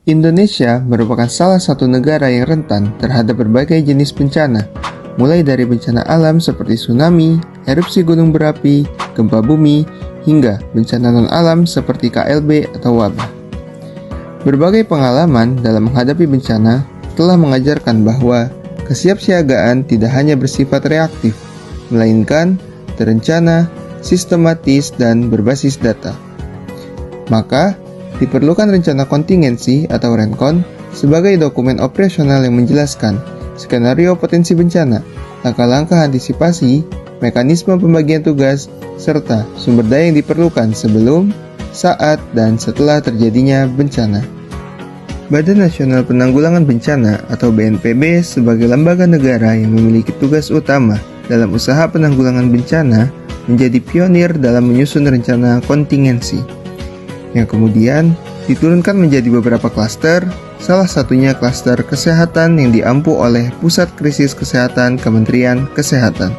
Indonesia merupakan salah satu negara yang rentan terhadap berbagai jenis bencana, mulai dari bencana alam seperti tsunami, erupsi gunung berapi, gempa bumi, hingga bencana non-alam seperti KLB atau wabah. Berbagai pengalaman dalam menghadapi bencana telah mengajarkan bahwa kesiapsiagaan tidak hanya bersifat reaktif, melainkan terencana, sistematis, dan berbasis data. Maka, diperlukan rencana kontingensi atau RENCON sebagai dokumen operasional yang menjelaskan skenario potensi bencana, langkah-langkah antisipasi, mekanisme pembagian tugas, serta sumber daya yang diperlukan sebelum, saat, dan setelah terjadinya bencana. Badan Nasional Penanggulangan Bencana atau BNPB sebagai lembaga negara yang memiliki tugas utama dalam usaha penanggulangan bencana menjadi pionir dalam menyusun rencana kontingensi, yang kemudian diturunkan menjadi beberapa klaster, salah satunya klaster kesehatan yang diampu oleh Pusat Krisis Kesehatan Kementerian Kesehatan.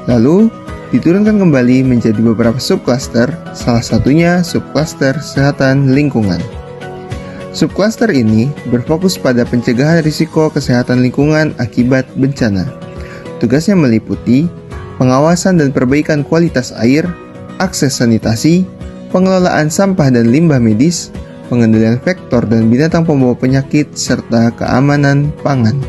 Lalu, diturunkan kembali menjadi beberapa subklaster, salah satunya subklaster kesehatan lingkungan. Subklaster ini berfokus pada pencegahan risiko kesehatan lingkungan akibat bencana. Tugasnya meliputi pengawasan dan perbaikan kualitas air, akses sanitasi, pengelolaan sampah dan limbah medis, pengendalian vektor dan binatang pembawa penyakit, serta keamanan pangan.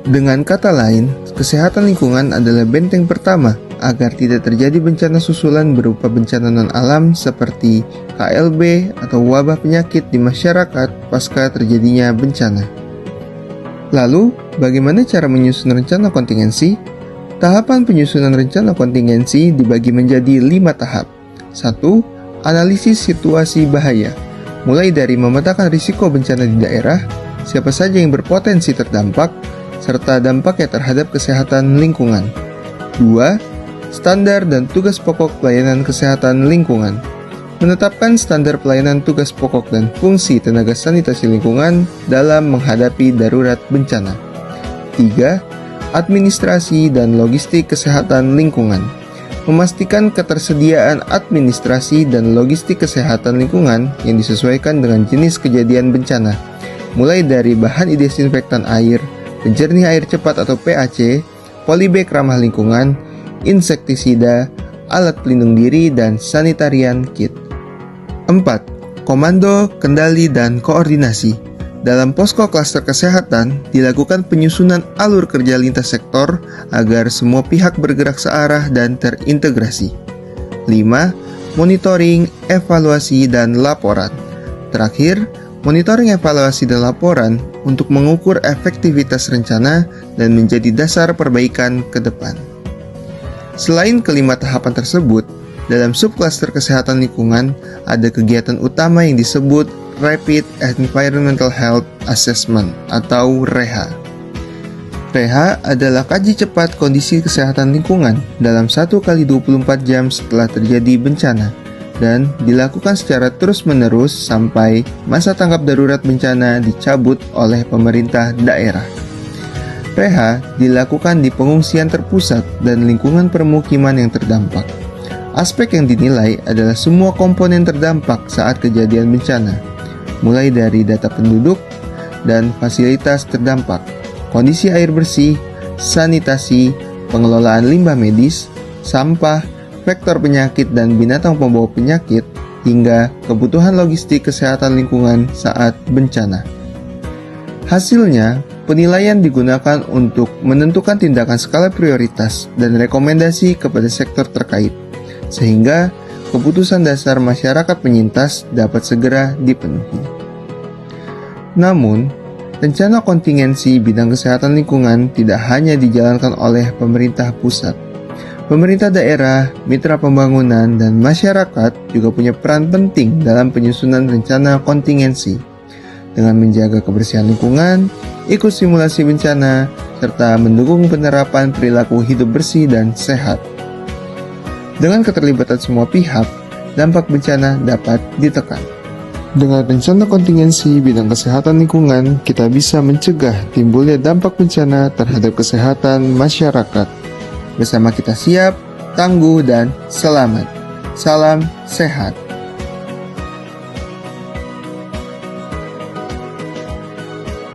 Dengan kata lain, kesehatan lingkungan adalah benteng pertama agar tidak terjadi bencana susulan berupa bencana non-alam seperti KLB atau wabah penyakit di masyarakat pasca terjadinya bencana. Lalu, bagaimana cara menyusun rencana kontingensi? Tahapan penyusunan rencana kontingensi dibagi menjadi 5 tahap. 1. Analisis situasi bahaya, mulai dari memetakan risiko bencana di daerah, siapa saja yang berpotensi terdampak, serta dampaknya terhadap kesehatan lingkungan. 2. Standar dan tugas pokok pelayanan kesehatan lingkungan. Menetapkan standar pelayanan tugas pokok dan fungsi tenaga sanitasi lingkungan dalam menghadapi darurat bencana. 3. Administrasi dan logistik kesehatan lingkungan. Memastikan ketersediaan administrasi dan logistik kesehatan lingkungan yang disesuaikan dengan jenis kejadian bencana, mulai dari bahan desinfektan air, penjernih air cepat atau PAC, polybag ramah lingkungan, insektisida, alat pelindung diri, dan sanitarian kit. 4. Komando, kendali, dan koordinasi. Dalam posko klaster kesehatan, dilakukan penyusunan alur kerja lintas sektor agar semua pihak bergerak searah dan terintegrasi. 5. Monitoring, evaluasi, dan laporan. Terakhir, monitoring, evaluasi, dan laporan untuk mengukur efektivitas rencana dan menjadi dasar perbaikan ke depan. Selain kelima tahapan tersebut, dalam subklaster kesehatan lingkungan ada kegiatan utama yang disebut Rapid Environmental Health Assessment atau REHA. REHA adalah kaji cepat kondisi kesehatan lingkungan dalam 1x24 jam setelah terjadi bencana dan dilakukan secara terus-menerus sampai masa tanggap darurat bencana dicabut oleh pemerintah daerah. REHA dilakukan di pengungsian terpusat dan lingkungan permukiman yang terdampak. Aspek yang dinilai adalah semua komponen terdampak saat kejadian bencana, mulai dari data penduduk dan fasilitas terdampak, kondisi air bersih, sanitasi, pengelolaan limbah medis, sampah, vektor penyakit dan binatang pembawa penyakit, hingga kebutuhan logistik kesehatan lingkungan saat bencana. Hasilnya, penilaian digunakan untuk menentukan tindakan skala prioritas dan rekomendasi kepada sektor terkait, sehingga keputusan dasar masyarakat penyintas dapat segera dipenuhi. Namun, rencana kontingensi bidang kesehatan lingkungan tidak hanya dijalankan oleh pemerintah pusat. Pemerintah daerah, mitra pembangunan, dan masyarakat juga punya peran penting dalam penyusunan rencana kontingensi. Dengan menjaga kebersihan lingkungan, ikut simulasi bencana, serta mendukung penerapan perilaku hidup bersih dan sehat. Dengan keterlibatan semua pihak, dampak bencana dapat ditekan. Dengan rencana kontingensi bidang kesehatan lingkungan, kita bisa mencegah timbulnya dampak bencana terhadap kesehatan masyarakat. Bersama kita siap, tangguh, dan selamat. Salam sehat.